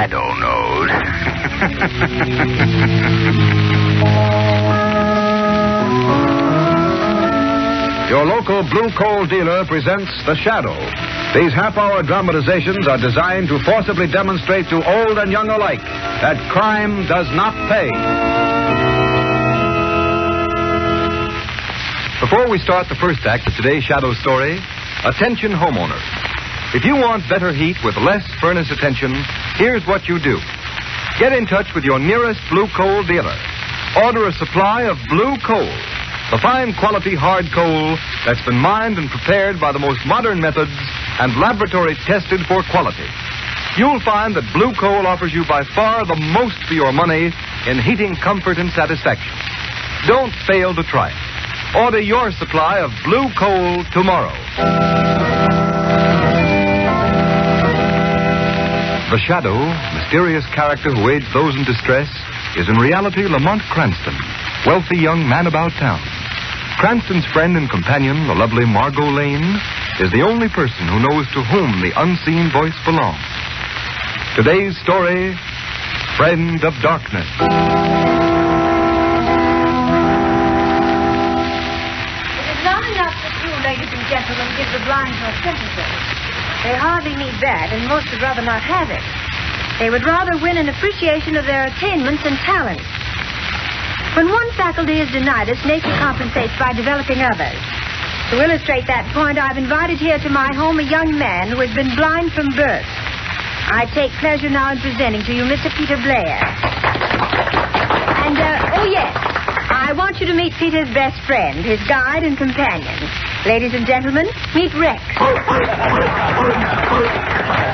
shadow knows. Your local blue coal dealer presents The Shadow. These half-hour dramatizations are designed to forcibly demonstrate to old and young alike that crime does not pay. Before we start the first act of today's Shadow story, attention homeowners. If you want better heat with less furnace attention, here's what you do. Get in touch with your nearest blue coal dealer. Order a supply of blue coal, the fine quality hard coal that's been mined and prepared by the most modern methods and laboratory tested for quality. You'll find that blue coal offers you by far the most for your money in heating comfort and satisfaction. Don't fail to try it. Order your supply of blue coal tomorrow. The Shadow, mysterious character who aids those in distress, is in reality Lamont Cranston, wealthy young man about town. Cranston's friend and companion, the lovely Margot Lane, is the only person who knows to whom the unseen voice belongs. Today's story, Friend of Darkness. It is not enough that you, ladies and gentlemen, give the blind her sympathy. They hardly need that, and most would rather not have it. They would rather win an appreciation of their attainments and talents. When one faculty is denied us, nature compensates by developing others. To illustrate that point, I've invited here to my home a young man who has been blind from birth. I take pleasure now in presenting to you Mr. Peter Blair. And, yes, I want you to meet Peter's best friend, his guide and companion. Ladies and gentlemen, meet Rex.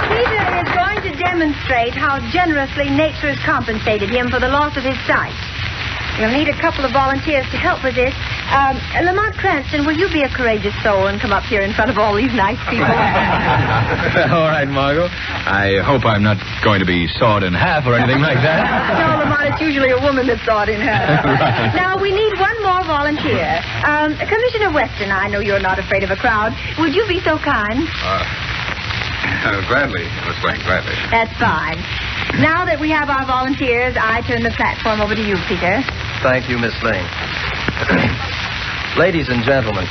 Peter is going to demonstrate how generously nature has compensated him for the loss of his sight. You'll need a couple of volunteers to help with this. Lamont Cranston, will you be a courageous soul and come up here in front of all these nice people? All right, Margot. I hope I'm not going to be sawed in half or anything like that. No, Lamont, it's usually a woman that's sawed in half. Right. Now, we need one more volunteer. Commissioner Weston, I know you're not afraid of a crowd. Would you be so kind? Gladly, Miss Lane, gladly. That's fine. Now that we have our volunteers, I turn the platform over to you, Peter. Thank you, Miss Lane. Ladies and gentlemen,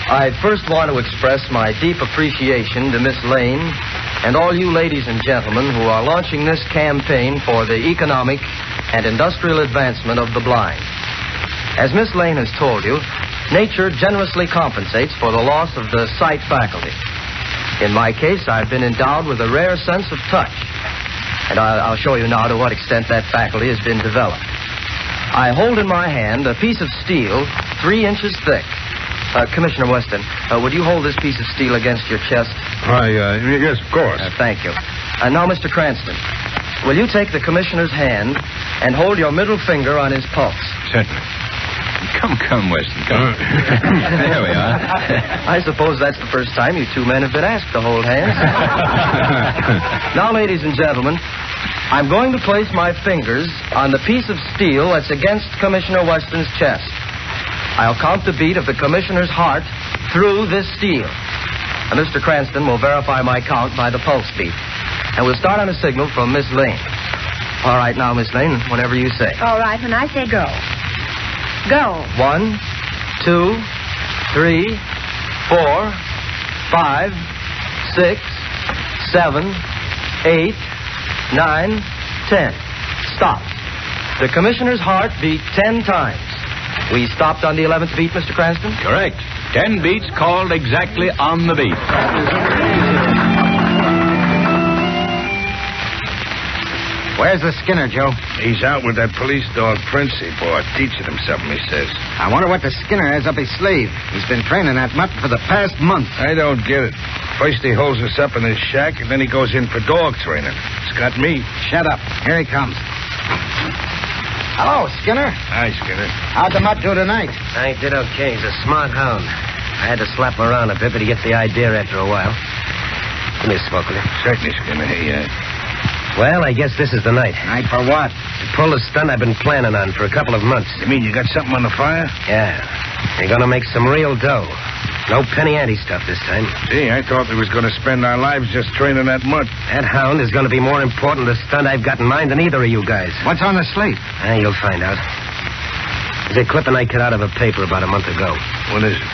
I first want to express my deep appreciation to Miss Lane and all you ladies and gentlemen who are launching this campaign for the economic and industrial advancement of the blind. As Miss Lane has told you, nature generously compensates for the loss of the sight faculty. In my case, I've been endowed with a rare sense of touch, and I'll show you now to what extent that faculty has been developed. I hold in my hand a piece of steel 3 inches thick. Commissioner Weston, would you hold this piece of steel against your chest? Yes, of course. Thank you. And now, Mr. Cranston, will you take the commissioner's hand and hold your middle finger on his pulse? Certainly. Come, Weston, come. There we are. I suppose that's the first time you two men have been asked to hold hands. Now, ladies and gentlemen, I'm going to place my fingers on the piece of steel that's against Commissioner Weston's chest. I'll count the beat of the commissioner's heart through this steel. And Mr. Cranston will verify my count by the pulse beat. And we'll start on a signal from Miss Lane. All right, now, Miss Lane, whenever you say. All right, when I say go. Go. 1, 2, 3, 4, 5, 6, 7, 8, 9, 10. Stop. The commissioner's heart beat 10 times. We stopped on the 11th beat, Mr. Cranston? Correct. 10 beats called exactly on the beat. Where's the Skinner, Joe? He's out with that police dog Prince he bought, teaching him something, he says. I wonder what the Skinner has up his sleeve. He's been training that mutt for the past month. I don't get it. First he holds us up in his shack, and then he goes in for dog training. It's got me. Shut up. Here he comes. Hello, Skinner. Hi, Skinner. How'd the mutt do tonight? I did okay. He's a smart hound. I had to slap him around a bit, but he gets the idea after a while. Give me a smoke, will you? Certainly, Skinner. Hey, Well, I guess this is the night. Night for what? To pull the stunt I've been planning on for a couple of months. you mean you got something on the fire? Yeah. You're gonna make some real dough. No penny ante stuff this time. Gee, I thought we was going to spend our lives just training that mutt. That hound is going to be more important a stunt I've got in mind than either of you guys. What's on the slate? You'll find out. There's a clipping I cut out of a paper about a month ago. What is it?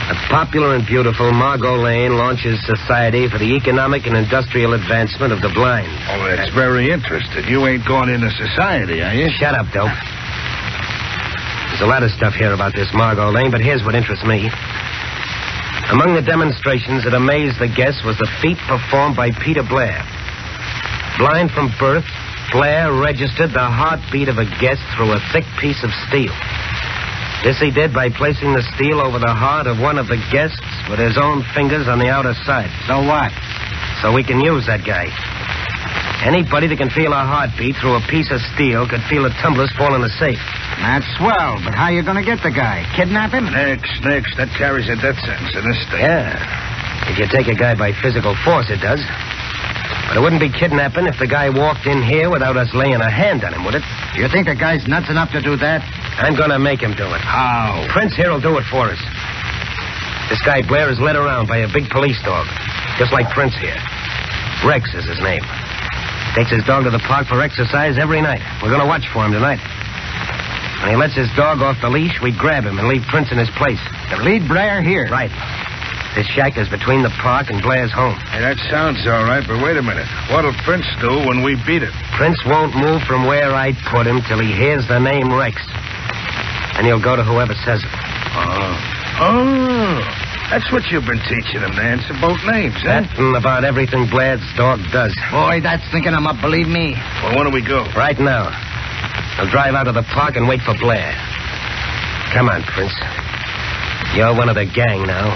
A popular and beautiful Margot Lane launches Society for the Economic and Industrial Advancement of the Blind. Oh, that's very interesting. You ain't going into society, are you? Shut up, dope. There's a lot of stuff here about this Margot Lane, but here's what interests me. Among the demonstrations that amazed the guests was the feat performed by Peter Blair. Blind from birth, Blair registered the heartbeat of a guest through a thick piece of steel. This he did by placing the steel over the heart of one of the guests with his own fingers on the outer side. So what? So we can use that guy. Anybody that can feel a heartbeat through a piece of steel could feel a tumbler's fall in a safe. That's swell, but how you going to get the guy? Kidnap him? Next. That carries a death sentence in this state. Yeah. If you take a guy by physical force, it does. But it wouldn't be kidnapping if the guy walked in here without us laying a hand on him, would it? You think the guy's nuts enough to do that? I'm going to make him do it. How? Prince here will do it for us. This guy Blair is led around by a big police dog, just like Prince here. Rex is his name. Takes his dog to the park for exercise every night. We're going to watch for him tonight. When he lets his dog off the leash, we grab him and leave Prince in his place. To lead Blair here? Right. This shack is between the park and Blair's home. Hey, that sounds all right, but wait a minute. What'll Prince do when we beat him? Prince won't move from where I put him till he hears the name Rex. And he'll go to whoever says it. Oh. That's what you've been teaching him, Nance, about names, huh? That and about everything Blair's dog does. Boy, that's thinking him up, believe me. Well, when do we go? Right now. I'll drive out of the park and wait for Blair. Come on, Prince. You're one of the gang now.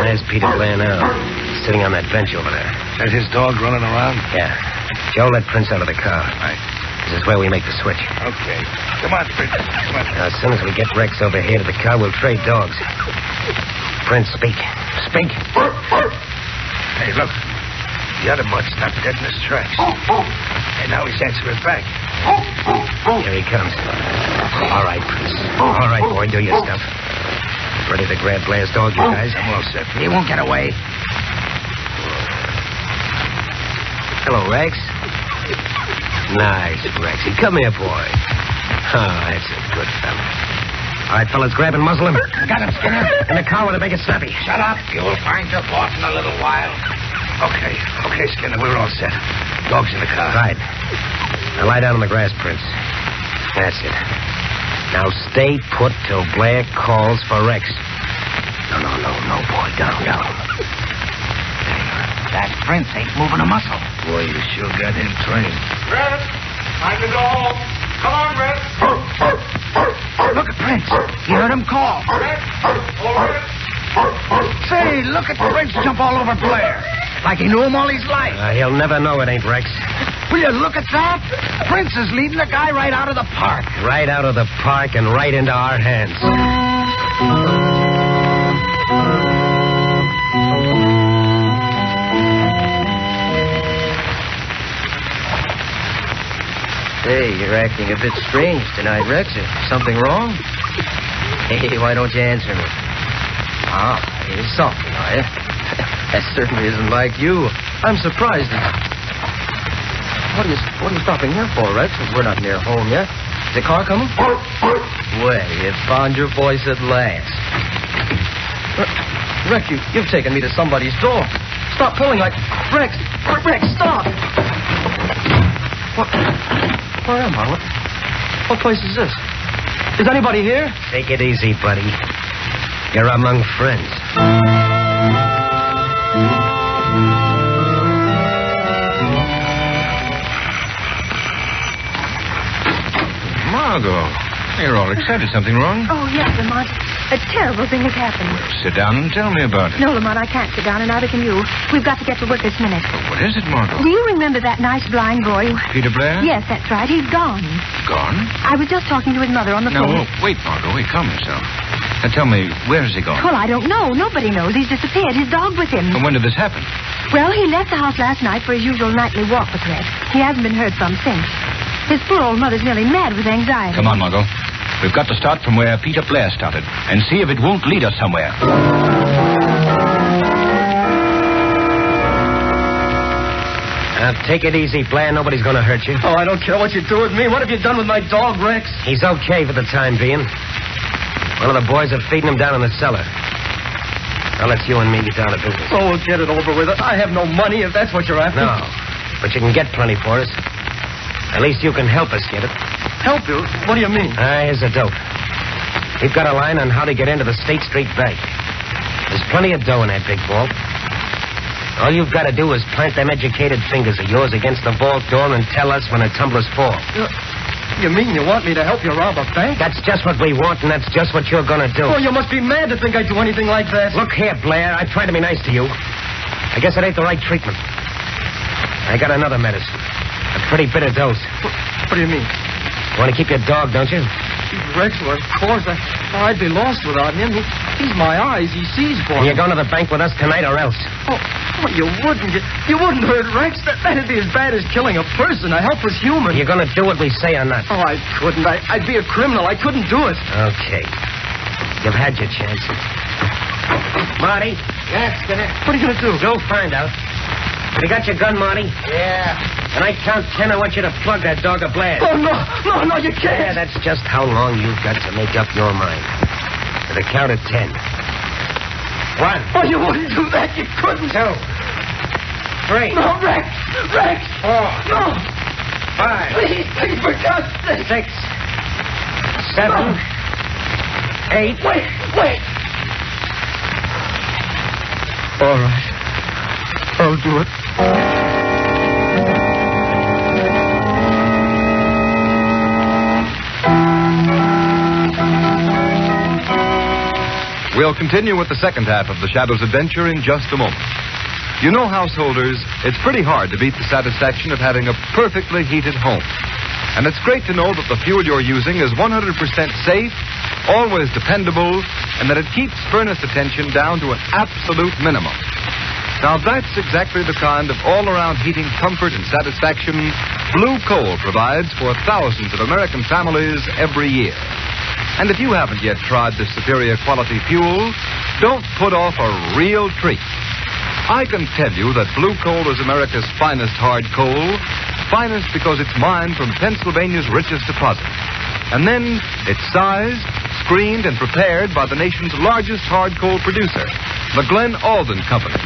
There's Peter Blair now, sitting on that bench over there. Is his dog running around? Yeah. Joe let Prince out of the car. Right. This is where we make the switch. Okay. Come on, Prince. Come on. Now, as soon as we get Rex over here to the car, we'll trade dogs. Prince, speak. Speak. Hey, look. The other mutt stopped dead in his tracks. And now he's answering back. Here he comes. All right, Prince. All right, boy, do your stuff. Ready to grab Blair's dog, you guys? I'm all set. He won't get away. Hello, Rex. Nice, Rexy. Come here, boy. Oh, that's a good fella. All right, fellas, grab and muzzle him. Got him, Skinner. In the car with it, make it snappy. Shut up. You'll find your boss in a little while. Okay, Skinner, we're all set. Dog's in the car. Right. Now lie down on the grass, Prince. That's it. Now stay put till Blair calls for Rex. No, boy. Down. That Prince ain't moving a muscle. Boy, you sure got him trained. Rex, time to go home. Come on, Rex. Look at Prince. You heard him call. Rex, over it. Say, look at Prince jump all over Blair. Like he knew him all his life. He'll never know it ain't Rex. Will you look at that? Prince is leading the guy right out of the park. Right out of the park and right into our hands. Hey, you're acting a bit strange tonight, Rex. Is something wrong? Hey, why don't you answer me? You're sulking, are you? That certainly isn't like you. I'm surprised. What are you stopping here for, Rex? We're not near home yet. Is the car coming? Well, you found your voice at last. Rex, you've taken me to somebody's door. Stop pulling like... Rex, stop! What? Where am I? What place is this? Is anybody here? Take it easy, buddy. You're among friends. Margot, you're all excited. Something wrong? Oh, yes, Lamont. A terrible thing has happened. Sit down and tell me about it. No, Lamont, I can't sit down, and neither can you. We've got to get to work this minute. What is it, Margot? Do you remember that nice blind boy? Peter Blair? Yes, that's right. He's gone. Gone? I was just talking to his mother on the Now, phone. wait, Margot. Wait, calm yourself. Now, tell me, where has he gone? Well, I don't know. Nobody knows. He's disappeared. His dog with him. And when did this happen? Well, he left the house last night for his usual nightly walk with Rex. He hasn't been heard from since. His poor old mother's nearly mad with anxiety. Come on, Margot. We've got to start from where Peter Blair started and see if it won't lead us somewhere. Take it easy, Blair. Nobody's going to hurt you. Oh, I don't care what you do with me. What have you done with my dog, Rex? He's okay for the time being. One of the boys are feeding him down in the cellar. Now let's you and me get down to business. Oh, we'll get it over with. I have no money, if that's what you're after. No, but you can get plenty for us. At least you can help us get it. Help you? What do you mean? Here's the dope. We've got a line on how to get into the State Street Bank. There's plenty of dough in that big vault. All you've got to do is plant them educated fingers of yours against the vault door and tell us when the tumblers fall. You mean you want me to help you rob a bank? That's just what we want, and that's just what you're going to do. Oh, you must be mad to think I'd do anything like that. Look here, Blair. I tried to be nice to you. I guess it ain't the right treatment. I got another medicine. A pretty bitter dose. What do you mean? You want to keep your dog, don't you? Rex, well, of course. I'd be lost without him. He's my eyes. He sees for me. You're going to the bank with us tonight or else. Oh, you wouldn't. You wouldn't hurt Rex. That'd be as bad as killing a person, a helpless human. You're going to do what we say or not? Oh, I couldn't. I'd be a criminal. I couldn't do it. Okay. You've had your chance. Marty? Yes, Skinner? What are you going to do? Go find out. Have you got your gun, Marty? Yeah. When I count 10, I want you to plug that dog of Blair. Oh, no, you can't. Yeah, that's just how long you've got to make up your mind. To the count of 10. 1. Oh, you wouldn't do that. You couldn't. 2. 3. No, Rex. 4. No. 5. Please, for God's sake. 6. 7. 8. Wait. All right. I'll do it. We'll continue with the second half of the Shadow's adventure in just a moment. You know, householders, it's pretty hard to beat the satisfaction of having a perfectly heated home. And it's great to know that the fuel you're using is 100% safe, always dependable, and that it keeps furnace attention down to an absolute minimum. Now, that's exactly the kind of all-around heating comfort and satisfaction Blue Coal provides for thousands of American families every year. And if you haven't yet tried this superior quality fuel, don't put off a real treat. I can tell you that Blue Coal is America's finest hard coal, finest because it's mined from Pennsylvania's richest deposit. And then it's sized, screened, and prepared by the nation's largest hard coal producer, the Glen Alden Company.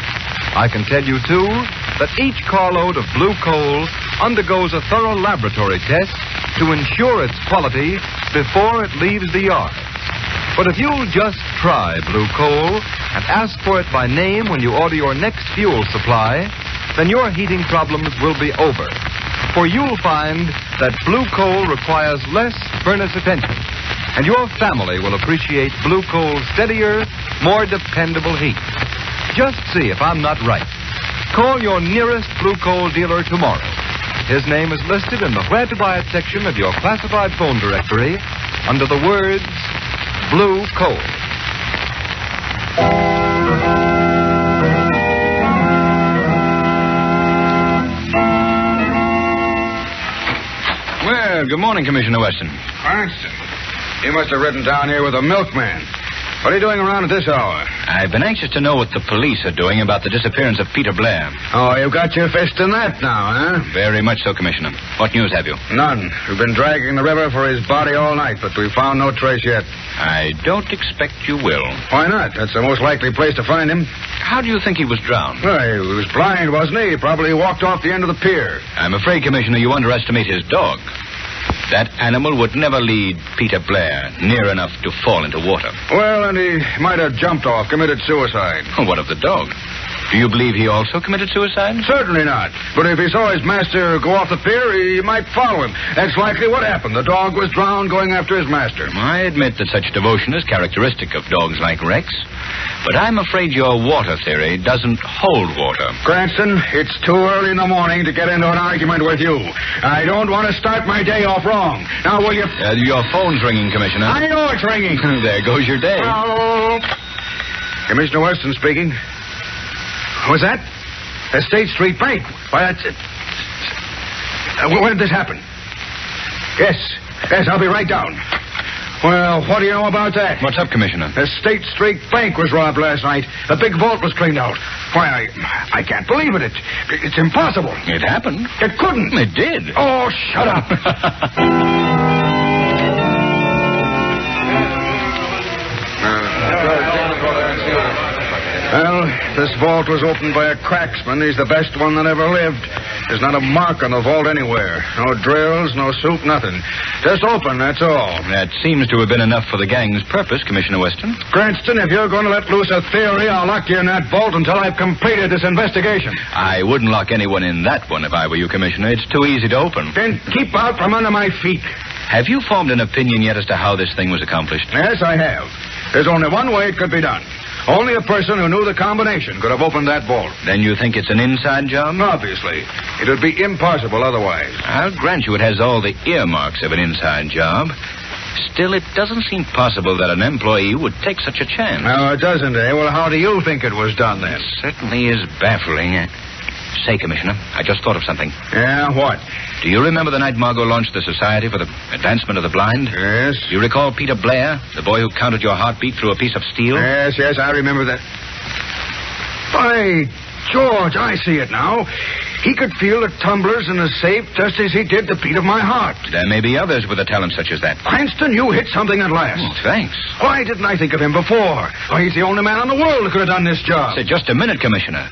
I can tell you, too, that each carload of Blue Coal undergoes a thorough laboratory test to ensure its quality before it leaves the yard. But if you'll just try Blue Coal and ask for it by name when you order your next fuel supply, then your heating problems will be over. For you'll find that Blue Coal requires less furnace attention, and your family will appreciate Blue Coal's steadier, more dependable heat. Just see if I'm not right. Call your nearest Blue Coal dealer tomorrow. His name is listed in the Where to Buy It section of your classified phone directory under the words Blue Coal. Well, good morning, Commissioner Weston. Cranston, you must have ridden down here with a milkman. What are you doing around at this hour? I've been anxious to know what the police are doing about the disappearance of Peter Blair. Oh, you've got your fist in that now, huh? Very much so, Commissioner. What news have you? None. We've been dragging the river for his body all night, but we've found no trace yet. I don't expect you will. Why not? That's the most likely place to find him. How do you think he was drowned? Well, he was blind, wasn't he? He probably walked off the end of the pier. I'm afraid, Commissioner, you underestimate his dog. That animal would never lead Peter Blair near enough to fall into water. Well, and he might have jumped off, committed suicide. What of the dog? Do you believe he also committed suicide? Certainly not. But if he saw his master go off the pier, he might follow him. That's likely what happened. The dog was drowned going after his master. I admit that such devotion is characteristic of dogs like Rex. But I'm afraid your water theory doesn't hold water. Cranston, it's too early in the morning to get into an argument with you. I don't want to start my day off wrong. Now, will you... Your phone's ringing, Commissioner. I know it's ringing. There goes your day. Hello. Commissioner Weston speaking. What's that? The State Street Bank. Why, that's it. When did this happen? Yes, I'll be right down. Well, what do you know about that? What's up, Commissioner? The State Street Bank was robbed last night. The big vault was cleaned out. Why, I can't believe it. It's impossible. It happened. It couldn't. It did. Oh, shut up. Well, this vault was opened by a cracksman. He's the best one that ever lived. There's not a mark on the vault anywhere. No drills, no soup, nothing. Just open, that's all. That seems to have been enough for the gang's purpose, Commissioner Weston. Cranston, if you're going to let loose a theory, I'll lock you in that vault until I've completed this investigation. I wouldn't lock anyone in that one if I were you, Commissioner. It's too easy to open. Then keep out from under my feet. Have you formed an opinion yet as to how this thing was accomplished? Yes, I have. There's only one way it could be done. Only a person who knew the combination could have opened that vault. Then you think it's an inside job? Obviously. It would be impossible otherwise. I'll grant you it has all the earmarks of an inside job. Still, it doesn't seem possible that an employee would take such a chance. No, it doesn't, eh? Well, how do you think it was done, then? It certainly is baffling. Say, Commissioner, I just thought of something. Yeah, what? Do you remember the night Margot launched the Society for the Advancement of the Blind? Yes. Do you recall Peter Blair, the boy who counted your heartbeat through a piece of steel? Yes, I remember that. By George, I see it now. He could feel the tumblers in the safe just as he did the beat of my heart. There may be others with a talent such as that. Cranston, you hit something at last. Oh, thanks. Why didn't I think of him before? Why, he's the only man in the world who could have done this job. Say, just a minute, Commissioner.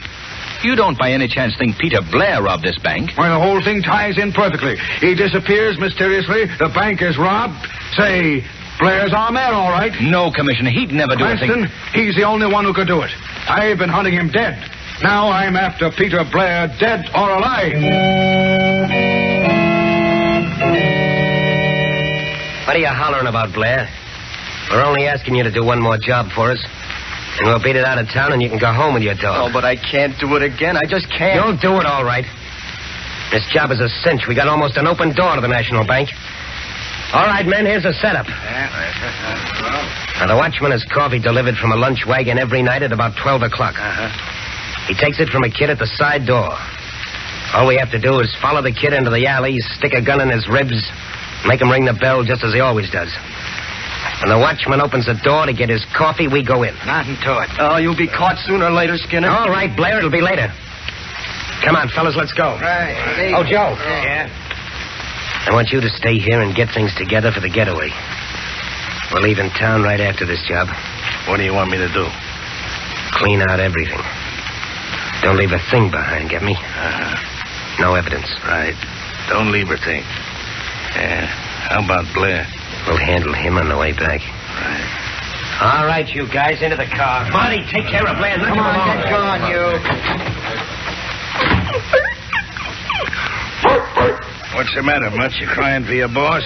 You don't by any chance think Peter Blair robbed this bank? Why, the whole thing ties in perfectly. He disappears mysteriously. The bank is robbed. Say, Blair's our man, all right. No, Commissioner, he'd never do a thing. Cranston, he's the only one who could do it. I've been hunting him dead. Now I'm after Peter Blair, dead or alive. What are you hollering about, Blair? We're only asking you to do one more job for us. And we'll beat it out of town and you can go home with your dog. Oh, but I can't do it again. I just can't. You'll do it all right. This job is a cinch. We got almost an open door to the National Bank. All right, men, here's the setup. Now, the watchman has coffee delivered from a lunch wagon every night at about 12 o'clock. He takes it from a kid at the side door. All we have to do is follow the kid into the alley, stick a gun in his ribs, make him ring the bell just as he always does. When the watchman opens the door to get his coffee, we go in. Not into it. Oh, you'll be caught sooner or later, Skinner. All right, Blair, it'll be later. Come on, fellas, let's go. Right. Oh, Joe. Yeah? I want you to stay here and get things together for the getaway. We're leaving town right after this job. What do you want me to do? Clean out everything. Don't leave a thing behind, get me? No evidence. Right. Don't leave a thing. Yeah. How about Blair? We'll handle him on the way back. Right. All right, you guys, into the car. Marty, take care of Blair. Come on, get going, you. What's the matter, Much? You crying for your boss?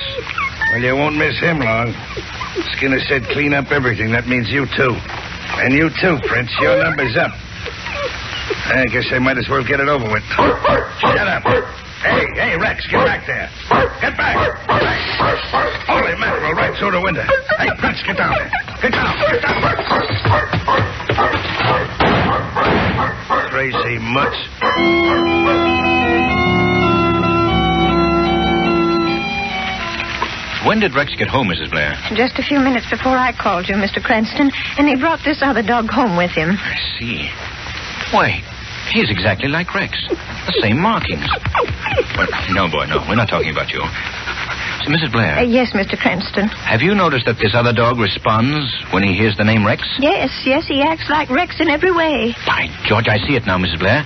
Well, you won't miss him long. Skinner said clean up everything. That means you, too. And you, too, Prince. Your number's up. I guess I might as well get it over with. Shut up. Hey, Rex, get back there. Get back. Holy mackerel, right through the window. Hey, Prince, get down there. Get down. Crazy Much. When did Rex get home, Mrs. Blair? Just a few minutes before I called you, Mr. Cranston, and he brought this other dog home with him. I see. Why, he's exactly like Rex. The same markings. But, no, boy, no. We're not talking about you. So, Mrs. Blair. Yes, Mr. Cranston. Have you noticed that this other dog responds when he hears the name Rex? Yes, he acts like Rex in every way. By George, I see it now, Mrs. Blair.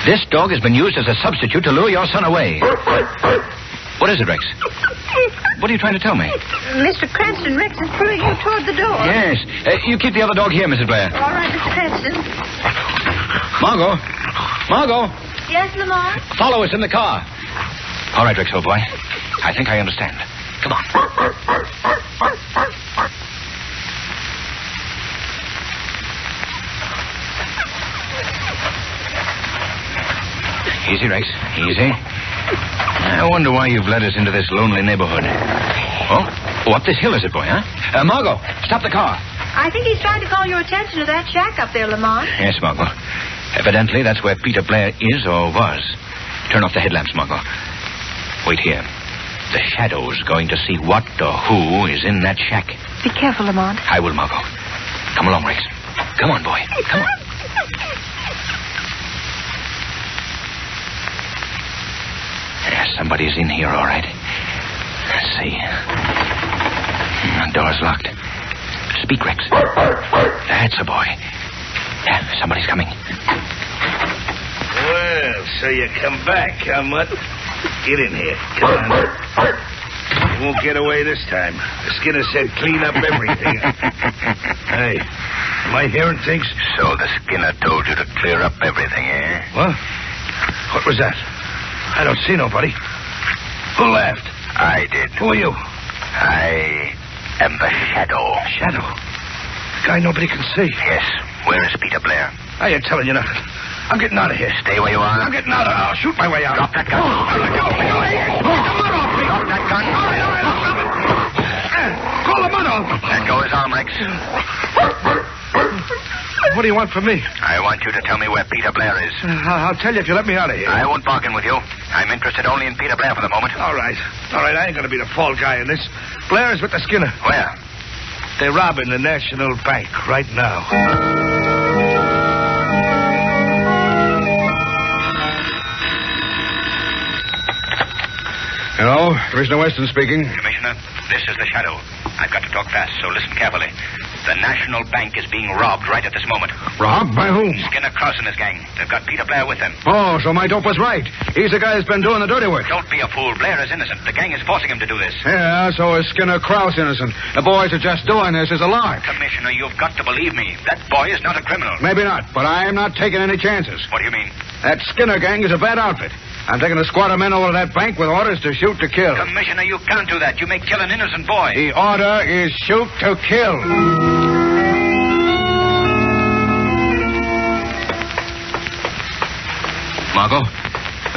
This dog has been used as a substitute to lure your son away. What is it, Rex? What are you trying to tell me? Mr. Cranston, Rex is pulling you toward the door. Yes. You keep the other dog here, Mrs. Blair. All right, Mr. Cranston. Margot. Yes, Lamar? Follow us in the car. All right, Rex, old boy. I think I understand. Come on. Easy, Rex. Easy. I wonder why you've led us into this lonely neighborhood. Oh, up this hill is it, boy, huh? Margot, stop the car. I think he's trying to call your attention to that shack up there, Lamont. Yes, Margot. Evidently, that's where Peter Blair is or was. Turn off the headlamps, Margot. Wait here. The Shadow's going to see what or who is in that shack. Be careful, Lamont. I will, Margot. Come along, Rex. Come on, boy. Come on. Yeah, somebody's in here, all right. Let's see. The door's locked. Speak, Rex. That's a boy. Yeah, somebody's coming. Well, so you come back, huh, Mutt? Get in here. Come on. You won't get away this time. The Skinner said clean up everything. Hey, am I hearing things? So the Skinner told you to clear up everything, eh? What? What was that? I don't see nobody. Who laughed? I did. Who are you? I am the Shadow. Shadow? The guy nobody can see. Yes. Where is Peter Blair? I ain't telling you nothing. I'm getting out of here. Stay where you are. I'm getting out of here. I'll shoot my way out. Drop that gun. Drop that gun. Call the mud off. Let go his arm, Rex. What do you want from me? I want you to tell me where Peter Blair is. I'll tell you if you let me out of here. I won't bargain with you. I'm interested only in Peter Blair for the moment. All right. I ain't going to be the fall guy in this. Blair's with the Skinner. Where? They're robbing the National Bank right now. Hello, Commissioner Weston speaking. Commissioner, this is the Shadow. I've got to talk fast, so listen carefully. The National Bank is being robbed right at this moment. Robbed? By whom? Skinner Cross and his gang. They've got Peter Blair with them. Oh, so my dope was right. He's the guy who's been doing the dirty work. Don't be a fool. Blair is innocent. The gang is forcing him to do this. Yeah, so is Skinner Krause innocent. The boys are just doing this as a lark. Commissioner, you've got to believe me. That boy is not a criminal. Maybe not, but I am not taking any chances. What do you mean? That Skinner gang is a bad outfit. I'm taking a squad of men over to that bank with orders to shoot to kill. Commissioner, you can't do that. You may kill an innocent boy. The order is shoot to kill. Margot,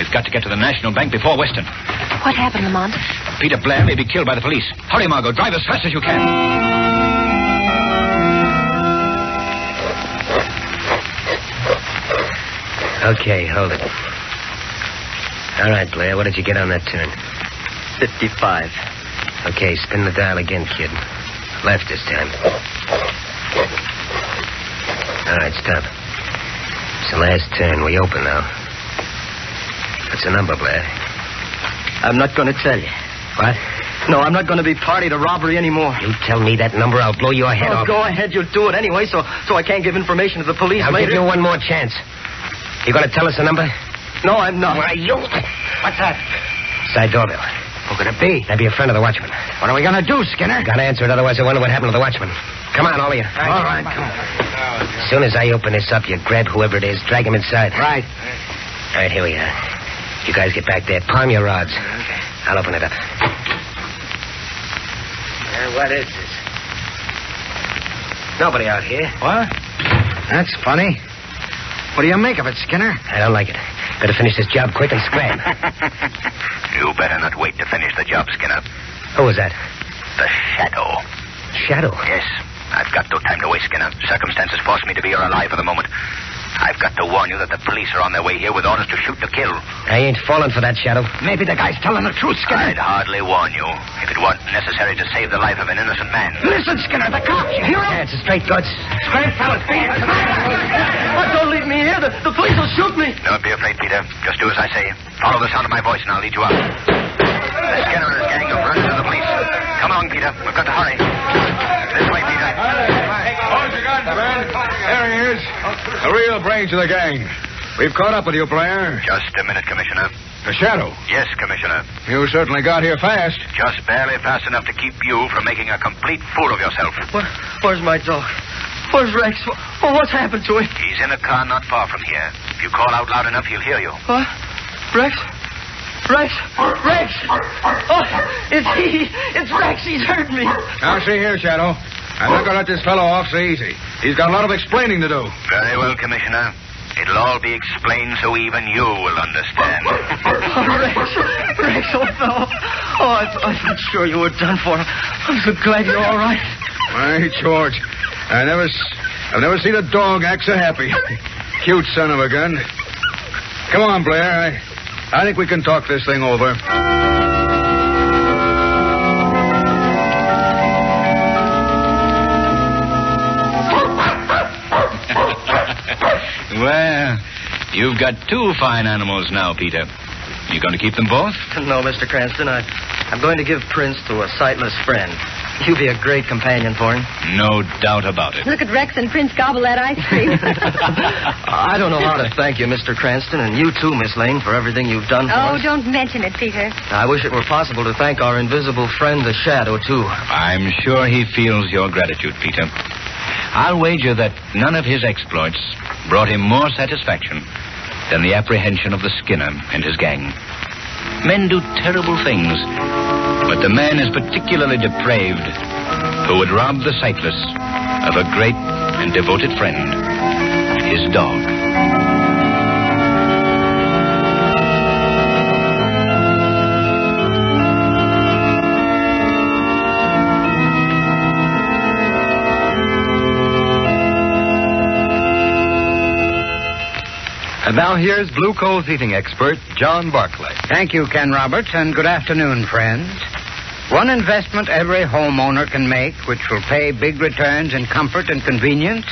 we've got to get to the National Bank before Weston. What happened, Lamont? Peter Blair may be killed by the police. Hurry, Margot. Drive as fast as you can. Okay, hold it. All right, Blair, what did you get on that turn? 55. Okay, spin the dial again, kid. Left this time. All right, stop. It's the last turn. We open now. What's the number, Blair? I'm not going to tell you. What? No, I'm not going to be party to robbery anymore. You tell me that number, I'll blow your head off. Go ahead. You'll do it anyway, so I can't give information to the police I'll later. give you one more chance. You going to tell us the number? No, I'm not. Why, you... What's that? Side doorbell. Who could it be? That'd be a friend of the watchman. What are we going to do, Skinner? Gotta answer it, otherwise I wonder what happened to the watchman. Come on, all of you. All right, come on. As soon as I open this up, you grab whoever it is, drag him inside. Right. All right, here we are. You guys get back there. Palm your rods. Okay. I'll open it up. What is this? Nobody out here. What? That's funny. What do you make of it, Skinner? I don't like it. Better finish this job quick and scram. You better not wait to finish the job, Skinner. Who was that? The Shadow. Shadow? Yes. I've got no time to waste, Skinner. Circumstances force me to be here alive for the moment. I've got to warn you that the police are on their way here with orders to shoot to kill. I ain't falling for that, Shadow. Maybe the guy's telling the truth, Skinner. I'd hardly warn you if it weren't necessary to save the life of an innocent man. Listen, Skinner, the cops, you hear him? Yeah, it's a straight guts. Straight, fellas, be it. Don't leave me here. The police will shoot me. Don't be afraid, Peter. Just do as I say. Follow the sound of my voice and I'll lead you out. The Skinner and his gang have run into the police. Come along, Peter. We've got to hurry. This way, Peter. Hold your gun, friend. There he is. The real brains of the gang. We've caught up with you, Blair. Just a minute, Commissioner. The Shadow. Yes, Commissioner. You certainly got here fast. Just barely fast enough to keep you from making a complete fool of yourself. Where's my dog? Where's Rex? What's happened to him? He's in a car not far from here. If you call out loud enough, he'll hear you. What? Rex? Rex! Rex! Oh, it's he. It's Rex. He's hurt me. Now, see here, Shadow. I'm not going to let this fellow off so easy. He's got a lot of explaining to do. Very well, Commissioner. It'll all be explained so even you will understand. Rex, oh, no. Oh, I thought sure you were done for. I'm so glad you're all right. Hey, George, I've never seen a dog act so happy. cute son of a gun. Come on, Blair. I think we can talk this thing over. Well, you've got two fine animals now, Peter. You going to keep them both? No, Mr. Cranston. I'm going to give Prince to a sightless friend. You'll be a great companion for him. No doubt about it. Look at Rex and Prince gobble that ice cream. I don't know how to thank you, Mr. Cranston, and you too, Miss Lane, for everything you've done for us. Oh, don't mention it, Peter. I wish it were possible to thank our invisible friend, the Shadow, too. I'm sure he feels your gratitude, Peter. I'll wager that none of his exploits brought him more satisfaction than the apprehension of the Skinner and his gang. Men do terrible things, but the man is particularly depraved who would rob the sightless of a great and devoted friend, his dog. And now here's Blue Coal's heating expert, John Barclay. Thank you, Ken Roberts, and good afternoon, friends. One investment every homeowner can make, which will pay big returns in comfort and convenience,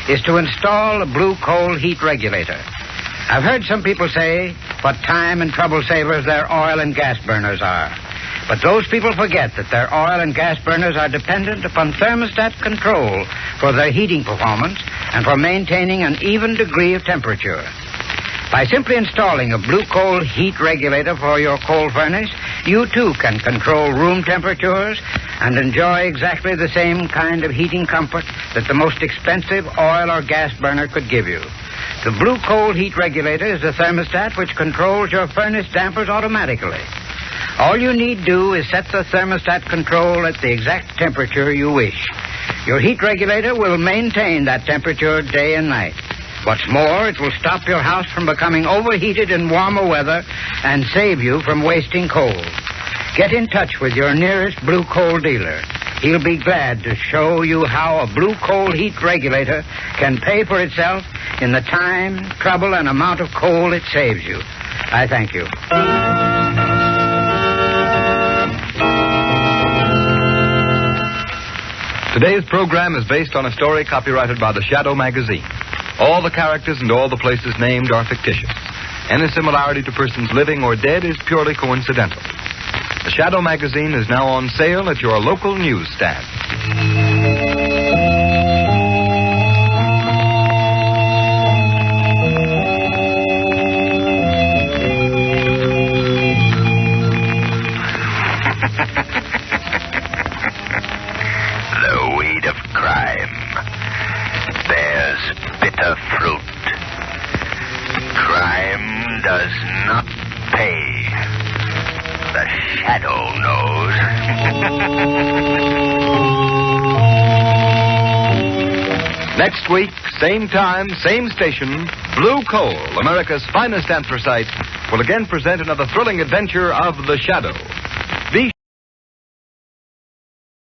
is to install a Blue Coal heat regulator. I've heard some people say what time and trouble savers their oil and gas burners are. But those people forget that their oil and gas burners are dependent upon thermostat control for their heating performance and for maintaining an even degree of temperature. By simply installing a Blue Coal heat regulator for your coal furnace, you too can control room temperatures and enjoy exactly the same kind of heating comfort that the most expensive oil or gas burner could give you. The Blue Coal heat regulator is a thermostat which controls your furnace dampers automatically. All you need do is set the thermostat control at the exact temperature you wish. Your heat regulator will maintain that temperature day and night. What's more, it will stop your house from becoming overheated in warmer weather and save you from wasting coal. Get in touch with your nearest Blue Coal dealer. He'll be glad to show you how a Blue Coal heat regulator can pay for itself in the time, trouble, and amount of coal it saves you. I thank you. Today's program is based on a story copyrighted by the Shadow magazine. All the characters and all the places named are fictitious. Any similarity to persons living or dead is purely coincidental. The Shadow magazine is now on sale at your local newsstand. The weed of crime bears bitter fruit. Crime does not pay. The Shadow knows. Next week, same time, same station, Blue Coal, America's finest anthracite, will again present another thrilling adventure of the Shadow.